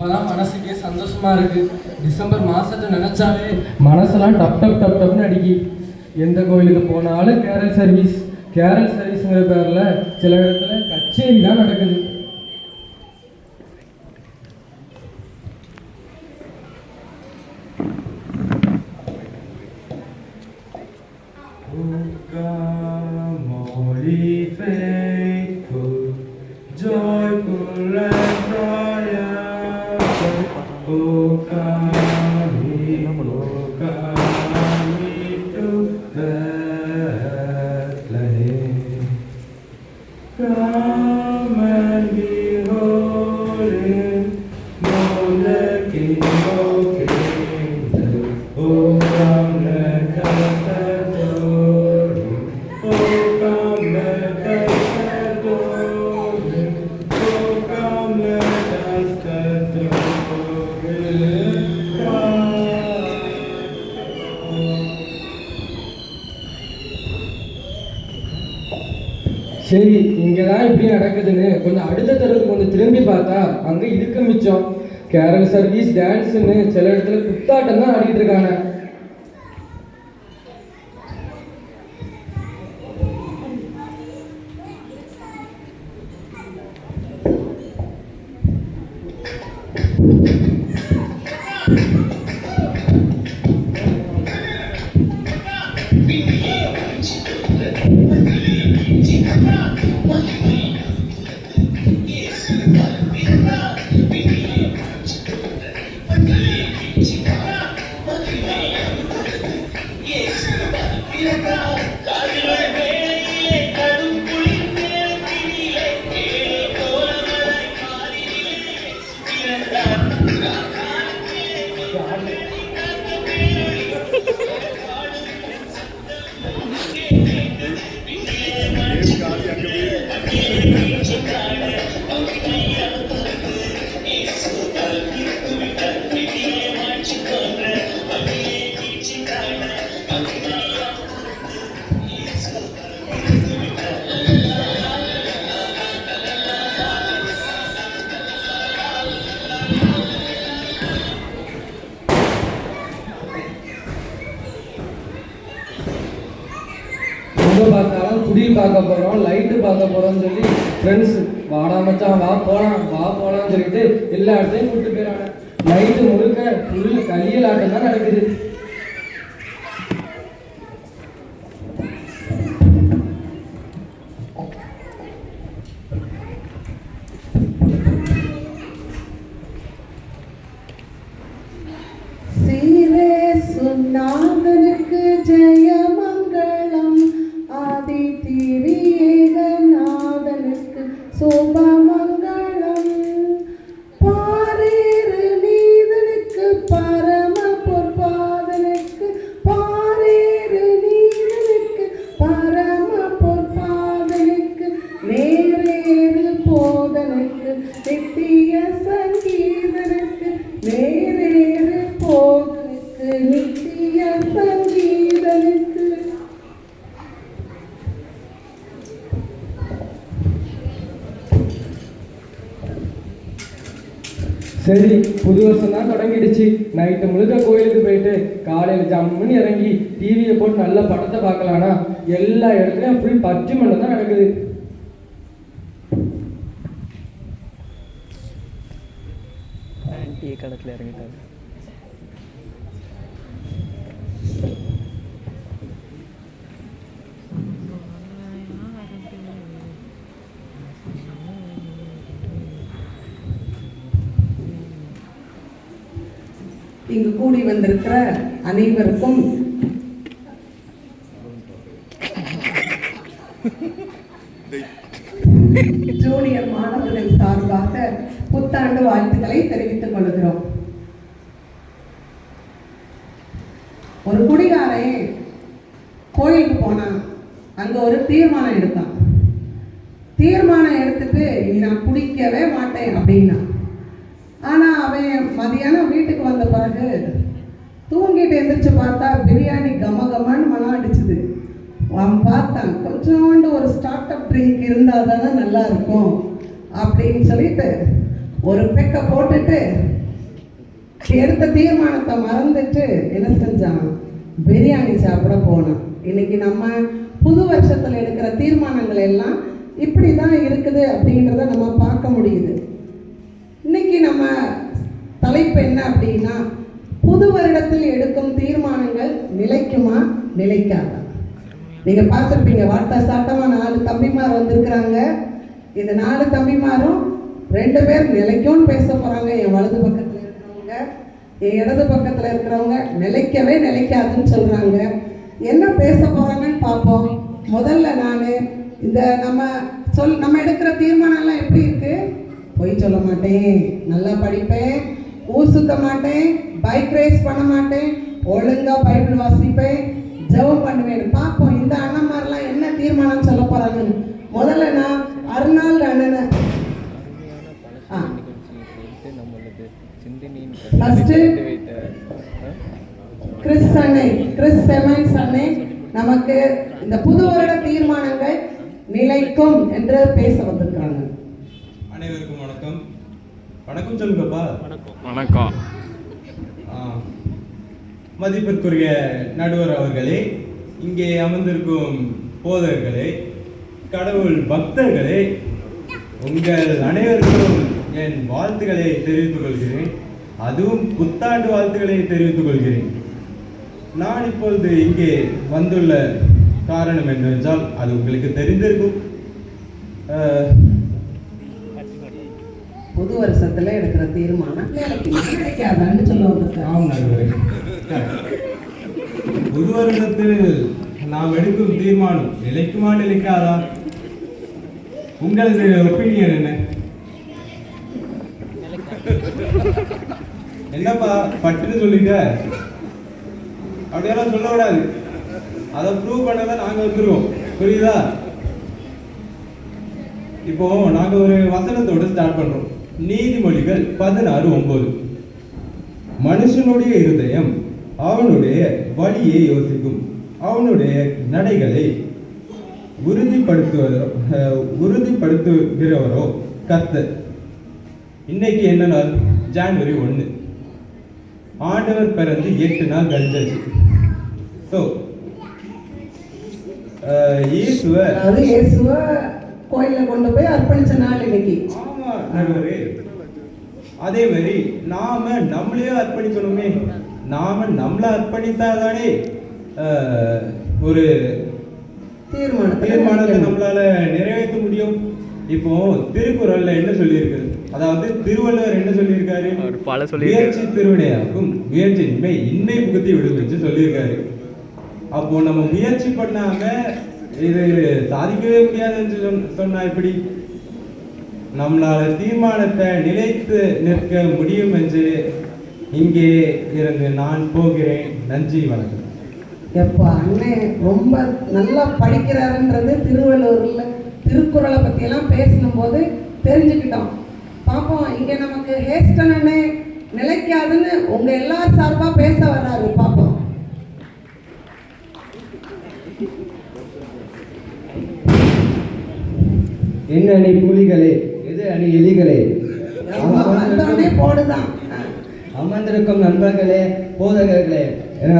இப்போதான் மனசுக்கே சந்தோஷமா இருக்கு. டிசம்பர் மாசத்தை நினைச்சாலே மனசெல்லாம் டப் டப் டப் டப்னு அடிக்கி. எந்த கோயிலுக்கு போனாலும் கேரல் சர்வீஸ்ங்கிற பேர்ல சில இடத்துல கச்சேரி தான் நடக்குது. சரி, இங்கதான் இப்படி நடக்குதுன்னு கொஞ்சம் அடுத்த தெருவுக்கு கொஞ்சம் திரும்பி பார்த்தா அங்க இருக்க மிச்சம் கேரல் சர்வீஸ் டான்ஸ்ன்னு சில இடத்துல குத்தாட்டம் தான் ஆடிட்டு இருக்காங்க. பார்த்தாலும் குடில் பார்க்க போகிறோம், லைட்டு பார்க்க போகிறோம்னு சொல்லி ஃப்ரெண்ட்ஸ் வாடா மச்சான் வா போகலான்னு சொல்லிட்டு எல்லா இடத்தையும் கூப்பிட்டு போயிடறாங்க. லைட்டு முழுக்க ஃபுல் கையில் ஆட்டம் தான் நடக்குது. நாதனுக்கு ஜெயமங்களம், ஆதி திரியேகநாதனுக்கு சோபமங்களம், பாரேறு நீதனுக்கு பரம பொற்பாதனுக்கு, பாரேறு நீதனுக்கு பரம பொற்பாதனுக்கு, நேரேறு போதனுக்கு நித்திய சங்கீதனுக்கு, நேரேறு போதனுக்கு நித்திய சங்கீதனுக்கு. சரி, புது வருஷம் தான் தொடங்கிடுச்சு. நைட்டு முழுக்க கோயிலுக்கு போயிட்டு காலையில் ஜம்முன்னு இறங்கி டிவியை போட்டு நல்ல படத்தை பார்க்கலான்னா எல்லா இடத்துலையும் அப்படி பச்சை மண்ணை தான் நடக்குது. கடத்தில் இறங்கிட்டாங்க. இங்கு கூடி வந்திருக்கிற அனைவருக்கும் ஜூனியர் மாணவர்கள் சார்பாக புத்தாண்டு வாழ்த்துக்களை தெரிவித்துக் கொள்கிறோம். ஒரு குடிகாரன் கோயிலுக்கு போனான். அங்க ஒரு தீர்மானம் எடுத்தான். தீர்மானம் எடுத்துட்டு இனி நான் குடிக்கவே மாட்டேன் அப்படின்னா. ஆனா அவன் மதியானம் வீட்டுக்கு வந்த பிறகு தூங்கிட்டு எந்திரிச்சு பார்த்தா பிரியாணி கமகமான்னு மனம் அடிச்சுது. அவன் பார்த்தான், கொஞ்சோண்டு ஒரு ஸ்டார்ட் அப் ட்ரிங்க் இருந்தால் தானே நல்லா இருக்கும் அப்படின்னு சொல்லிட்டு ஒரு பெக்க போட்டுட்டு எடுத்த தீர்மானத்தை மறந்துட்டு என்ன செஞ்சான், பிரியாணி சாப்பிட போனான். இன்னைக்கு நம்ம புது வருஷத்துல எடுக்கிற தீர்மானங்கள் எல்லாம் இப்படி தான் இருக்குது அப்படின்றத நம்ம பார்க்க முடியுது. இன்னைக்கு நம்ம தலைப்பு என்ன அப்படின்னா, புது வருடத்தில் எடுக்கும் தீர்மானங்கள் நிலைக்குமா நிலைக்காதா? நீங்க பார்த்துருப்பீங்க, வாட்ட சாட்டமா 4 தம்பிமார் வந்திருக்கிறாங்க. இந்த 4 தம்பிமாரும் 2 பேர் நிலைக்கும்னு பேச போறாங்க. என் வலது பக்கத்துல இருக்கிறவங்க, என் இடது பக்கத்துல இருக்கிறவங்க நிலைக்கவே நிலைக்காதுன்னு சொல்றாங்க. என்ன பேச போறாங்கன்னு பார்ப்போம். முதல்ல நான் இந்த நம்ம எடுக்கிற தீர்மானம் எல்லாம் எப்படி இருக்கு? பொய் சொல்ல மாட்டேன், நல்லா படிப்பேன், ஊர் சுத்த மாட்டேன், பைக் ரேஸ் பண்ண மாட்டேன், ஒழுங்கா பைபிள் வாசிப்பேன், ஜெபம் பண்ணுவேன். பார்ப்போம் இந்த அண்ணன்மாரெல்லாம் என்ன தீர்மானம் சொல்ல போறாங்கன்னு. முதல்ல நான் அருணாள் அண்ணனை கிறிஸ் செமன்ஸ் அண்ணே நமக்கு இந்த புது வருட தீர்மானங்கள் நிலைக்கும் என்று பேச வந்திருக்காங்க. அனைவருக்கும் வணக்கம். வணக்கம் சொல்லுங்கப்பா. வணக்கம். மதிப்பிற்குரிய நடுவர் அவர்களே, இங்கே அமர்ந்திருக்கும் போதகர்களே, கடவுள் பக்தர்களே, உங்கள் அனைவருக்கும் என் வாழ்த்துக்களை தெரிவித்துக் கொள்கிறேன். அதுவும் புத்தாண்டு வாழ்த்துக்களை தெரிவித்துக் கொள்கிறேன். நான் இப்பொழுது இங்கே வந்துள்ள காரணம் என்னவென்றால் அது உங்களுக்கு தெரிந்திருக்கும். புது வருஷத்துல எடுக்கிற தீர்மானம் கிடைக்காதான்னு சொல்லுவாங்க. ஆம் நடுவரே, புது வருடத்தில் நாம் எடுக்கும் தீர்மானம் நிலைக்குமா நிலைக்காதா? உங்களது ஒப்பீனியன் என்ன? என்னப்பா பட்டுன்னு சொல்லிட்ட? அப்படியெல்லாம் சொல்லக்கூடாது. அதை ப்ரூவ் பண்ணதான் நாங்கள் வந்துருவோம், புரியுதா? இப்போ நாங்க ஒரு வசனத்தோட ஸ்டார்ட் பண்றோம். நீதிமொழிகள் 16:9. மனுஷனுடைய இருதயம் அவனுடைய வழியை யோசிக்கும், அவனுடைய நடைகளை உறுதிப்படுத்துகிறவரோ கர்த்தர். இன்னைக்கு என்ன நாள்? ஜனவரி 1. ஆண்டவர் பிறந்து 8 நாள் கழிஞ்சாச்சு. ஸோ இயேசுவ கோயில்ல கொண்டு போய் அர்ப்பணிச்ச நாள் இன்னைக்கு. ஆமா நடுவரே, அதே மாதிரி நாம நம்மளையே அர்ப்பணிக்கணுமே. நாம நம்மள அர்ப்பணித்தாதானே ஒரு தீர்மானத்தை நம்மளால நிறைவேற்ற முடியும். இப்போ திருக்குறள்ல என்ன சொல்லியிருக்கு, அதாவது திருவள்ளுவர் என்ன சொல்லியிருக்காரு? முயற்சி திருவினையாக்கும், முயற்சியின்மை இன்மை புகுத்தி விடும் என்று சொல்லியிருக்காரு. அப்போ நம்ம முயற்சி பண்ணாம இது சாதிக்கவே முடியாதுன்னு சொன்னா எப்படி? நம்மளால தீர்மானத்தை நிலைத்து நிற்க முடியும் என்று இங்கே இருந்து நான் போகிறேன். நன்றி, வணக்கம். எப்பா அண்ணன் ரொம்ப நல்லா படிக்கிறாருன்றது திருவள்ளுவர்ல திருக்குறளை பத்தி எல்லாம் பேசணும் போது தெரிஞ்சுக்கிட்டோம். பாப்போம், இங்க நமக்கு ஹேஸ்டன் அண்ணே நிலைக்காதுன்னு உங்க எல்லாரும் சார்பா பேச வர்றாரு. பாப்போம். என்ன அணி புலிகளே, எது அணி எலிகளே? போடுதான். அமர்ந்திருக்கும் நண்பர்களே, போதகர்களே,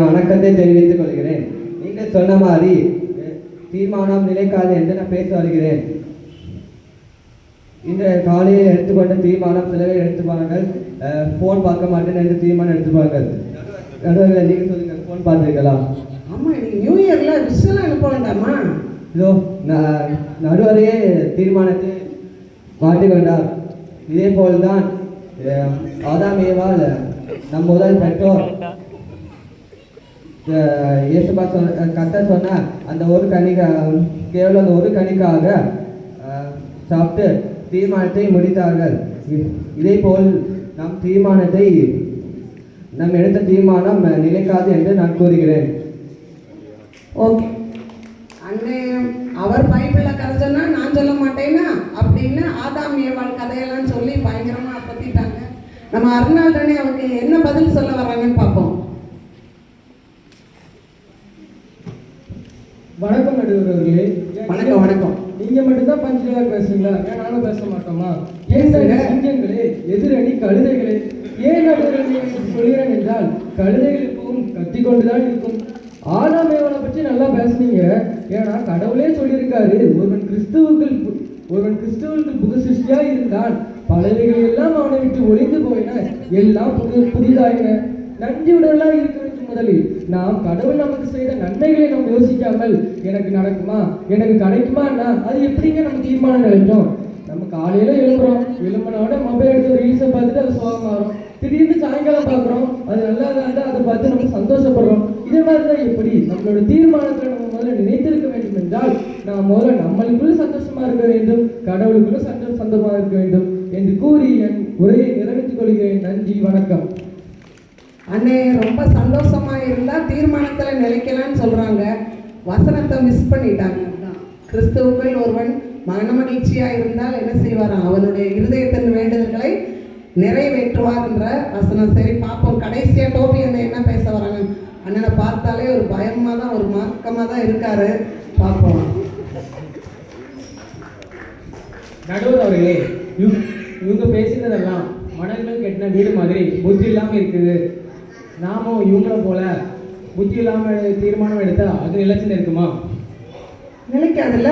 வணக்கத்தை தெரிவித்துக் கொள்கிறேன். நீங்கள் சொன்ன மாதிரி தீர்மானம் நிலைக்காது என்று நான் பேச வருகிறேன். இந்த காலையில் எடுத்துக்கொண்ட தீர்மானம் சில பேர் எடுத்துப்பார்கள், ஃபோன் பார்க்க மாட்டேன் என்று தீர்மானம் எடுத்துப்பார்கள். நடுவர்கள் நீங்கள் சொல்லுங்க, ஃபோன் பார்த்தீர்களா? ஆமா, நியூ இயர்ல விஷயம் அனுப்ப வேண்டாமா? இதோ நடுவரையே தீர்மானத்தை மாற்றிக்கொண்டார். இதே போல்தான் ஆதாம் ஏவாள் நம் முதல் பெற்றோர் இயேசுபா கர்த்தர் சொன்ன அந்த ஒரு கேவலம் அந்த ஒரு கனிக்காக சாப்பிட்டு தீர்மானத்தை முடித்தார்கள். இதே போல் நம் எடுத்த தீர்மானம் நிலைக்காது என்று நான் கூறுகிறேன். ஓகே அண்ணே, அவர் பைபிள்ல கதை சொன்னா நான் சொல்ல மாட்டேன்னா அப்படின்னு ஆதாம் ஏவாள் கதையெல்லாம் சொல்லி பயங்கரமா பத்திட்டாங்க. நம்ம அருணாள் அண்ணே அவங்க என்ன பதில் சொல்ல வர்றாங்கன்னு பார்ப்போம். வணக்கம் நடுவர்களே. வணக்கம். வணக்கம். நீங்க மட்டும்தான் பஞ்சுகளா பேசுறீங்களா? நானும் பேச மாட்டோமா? கேசக சிங்கங்களே, எதிரணி கழுதைகளே. ஏன் நடுவர்கள் சொல்கிறேன் என்றால், கழுதைகள் இப்பவும் கத்தி கொண்டுதான் இருக்கும். ஆதாம் ஏவாளை பற்றி நல்லா பேசுனீங்க. ஏன்னா கடவுளே சொல்லியிருக்காரு, ஒருவன் கிறிஸ்துவுக்கு புது சிருஷ்டியா இருந்தால் பழையவைகள் எல்லாம் அவனை விட்டு ஒளிந்து போயின, எல்லாம் புதிதாயின. நன்றியுடலாம் இருக்க வேண்டும். முதலில் நாம் கடவுள் நமக்கு செய்த நன்மைகளை நாம் யோசிக்காமல் எனக்கு நடக்குமா, எனக்கு கிடைக்குமான்னா அது எப்படிங்க நம்ம தீர்மானம் நினைச்சோம்? நம்ம காலையில எழும்புனோட மொபைல் எடுத்து ரீல்ஸை பார்த்துட்டு அது சோகமாக வரும். திடீர்னு சாயங்காலம் பார்க்குறோம், அது நல்லா இருந்தா அதை பார்த்து நம்ம சந்தோஷப்படுறோம். இதே மாதிரி தான் எப்படி நம்மளோட தீர்மானத்தை நம்ம முதல்ல நினைத்திருக்க வேண்டும் என்றால், நாம் முதல்ல நம்மளுக்குள்ள சந்தோஷமா இருக்க வேண்டும், கடவுளுக்குள்ள சந்தோஷமா இருக்க வேண்டும் என்று கூறி என் உரையை நிறைவேற்றிக் கொள்கிறேன். நன்றி, வணக்கம். அண்ணே, ரொம்ப சந்தோஷமா இருந்தா தீர்மானத்துல நிலைக்கலாம்னு சொல்றாங்க. வசனத்தை மிஸ் பண்ணிட்டாங்க. கிறிஸ்துவுக்குள் ஒருவன் மனமகிழ்ச்சியா இருந்தால் என்ன செய்வாராம்? அவனுடைய இருதயத்தின் வேண்டுதல்களை நிறைவேற்றுவார் என்ற வசனம். சரி, பார்ப்போம். கடைசியா டோபி அண்ணன் என்ன பேச வராங்க? அண்ணனை பார்த்தாலே ஒரு பயமா தான், ஒரு மார்க்கமா தான் இருக்காரு. பார்ப்போம். நடுவர் அவர்களே, இவங்க பேசினதெல்லாம் மணல்கள் கெட்டின வீடு மாதிரி புத்தி இல்லாமல் இருக்குது. நாமும் இவங்கள போல புத்தி இல்லாமல் தீர்மானம் எடுத்தா அது நிலைச்சு இருக்குமா? நிலைக்காதுல்ல.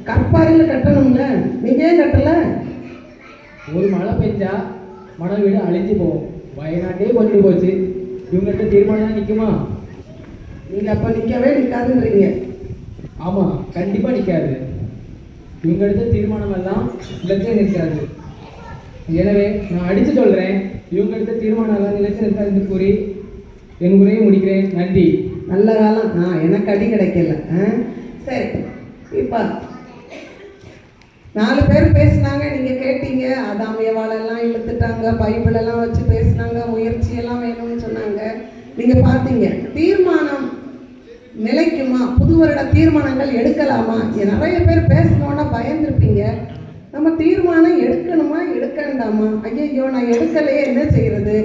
கற்பாறையில் கட்டணும்ல. நீங்க ஏன் கட்டல? ஒரு மழை பெஞ்சா மணல் வீடு அழிஞ்சு போகும். வயநாட்டே கொண்டு போச்சு. இவங்கள்ட்ட தீர்மானம் தான் நிற்குமா? நீங்க அப்ப நிற்கவே நிற்காதுன்றீங்க. ஆமாம், கண்டிப்பாக நிற்காது. இவங்கள்ட்ட தீர்மானம் எல்லாம் நிலைச்சு நிற்காது. எனவே நான் அடித்து சொல்கிறேன், இவங்கள்ட்ட தீர்மானம் எல்லாம் நிலைச்சு நிற்காது என்று கூறி என் உரையை முடிக்கிறேன். நன்றி. நல்ல காலம். எனக்கு அடி கிடைக்கல. சரி, இப்போ 4 பேர் பேசினாங்க, நீங்க கேட்டீங்க. ஆதாம் ஏவாளெல்லாம் இழுத்துட்டாங்க, பைபிள் எல்லாம் வச்சு பேசினாங்க, முயற்சி எல்லாம் வேணும்னு சொன்னாங்க. நீங்க பார்த்தீங்க, தீர்மானம் நிலைக்குமா? புது வருட தீர்மானங்கள் எடுக்கலாமா? நிறைய பேர் பேசணும்னா பயந்துருப்பீங்க. நம்ம தீர்மானம் எடுக்கணுமா எடுக்க வேண்டாமா? ஐயோ நான் எடுக்கலையே, என்ன செய்யறது?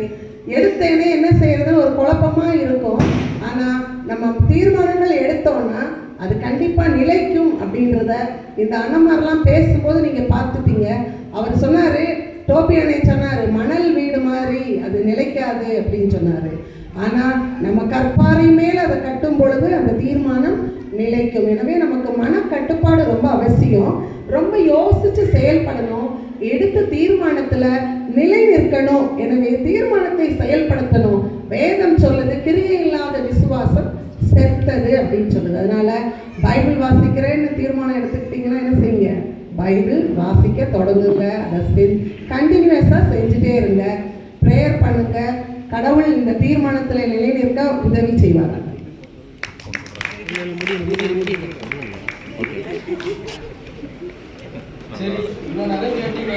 எடுத்தேனே என்ன செய்யறது? ஒரு குழப்பமா இருக்கும். ஆனா நம்ம தீர்மானங்கள் எடுத்தோம்னா அது கண்டிப்பா நிலைக்கும் அப்படின்றத இந்த அண்ணமாரெல்லாம் பேசும்போது நீங்க பார்த்துட்டீங்க. அவர் சொன்னாரு, டோபி அண்ணே சொன்னாரு, மணல் வீடு மாதிரி அது நிலைக்காது அப்படின்னு சொன்னாரு. ஆனா நம்ம கற்பாறை மேல் அதை கட்டும் பொழுது அந்த தீர்மானம் நிலைக்கும். எனவே நமக்கு மன கட்டுப்பாடு ரொம்ப அவசியம். ரொம்ப யோசிச்சு செயல்படணும். எடுத்த தீர்மானத்துல நிலை நிற்கணும். எனவே தீர்மானத்தை செயல்படுத்தணும். வேதம் சொல்லுது, கிரியை இல்லாத விசுவாசம் செத்தது அப்படின்னு சொல்லுது. அதனால பைபிள் வாசிக்கிறேன்னு தீர்மானம் எடுத்துக்கிட்டீங்கன்னா என்ன செய்யுங்க? பைபிள் வாசிக்க தொடங்குங்க. அதை கண்டினியூஸா செஞ்சுட்டே இருங்க. ப்ரேயர் பண்ணுங்க. கடவுள் இந்த தீர்மானத்தில் நிலை நிற்க உதவி செய்வார். சரி, இவ்வளோ நல்லா கேட்டீங்க.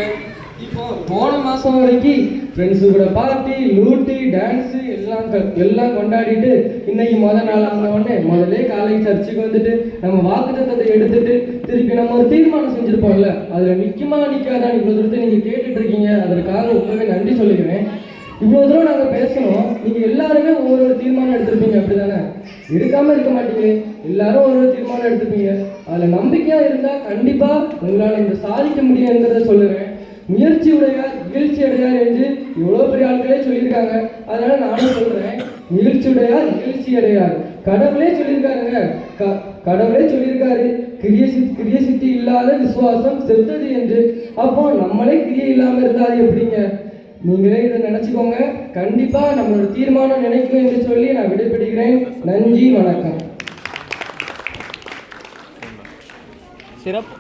இப்போ போன மாதம் வரைக்கும் ஃப்ரெண்ட்ஸு கூட பார்ட்டி, லூட்டி, டான்ஸு எல்லாம் கொண்டாடிட்டு இன்னைக்கு முதல் நாள் ஆனவுடனே முதல்ல காலைக்கு சர்ச்சுக்கு வந்துட்டு நம்ம வாக்குத்தத்தத்தை எடுத்துட்டு திருப்பி நம்ம ஒரு தீர்மானம் செஞ்சுருப்போம்ல, அதில் நிற்குமா நிற்காதான் இவ்வளோ தூரத்தை நீங்கள் கேட்டுட்டு இருக்கீங்க. அதற்காக உங்களுக்கு நன்றி சொல்லிக்கிறேன். இவ்வளோ தூரம் நாங்கள் பேசணும். நீங்கள் எல்லாருமே ஒவ்வொரு தீர்மானம் எடுத்திருப்பீங்க, அப்படி தானே? எடுக்காமல் இருக்க மாட்டீங்களே. எல்லாரும் ஒரு தீர்மானம் எடுத்துப்பீங்க. அதில் நம்பிக்கையாக இருந்தால் கண்டிப்பாக உங்களால் இந்த சாதிக்க முடியுங்கிறத சொல்லுவேன். முயற்சி உடையார் இகழ்ச்சி அடையார் என்று எவ்வளோ பெரிய ஆட்களே சொல்லியிருக்காங்க. அதனால் நானும் சொல்கிறேன், முயற்சி உடையார் இகழ்ச்சி அடையார். கடவுளே சொல்லியிருக்காருங்க. கடவுளே சொல்லியிருக்காரு, கிரிய சித்தி இல்லாத விசுவாசம் செத்தது என்று. அப்போ நம்மளே கிரியை இல்லாமல் இருந்தால் எப்படிங்க? நீங்களே இதை நினச்சிக்கோங்க. கண்டிப்பாக நம்மளோட தீர்மானம் நினைக்கும் என்று சொல்லி நான் விடைபெறுகிறேன். நன்றி, வணக்கம். சிறப்பு.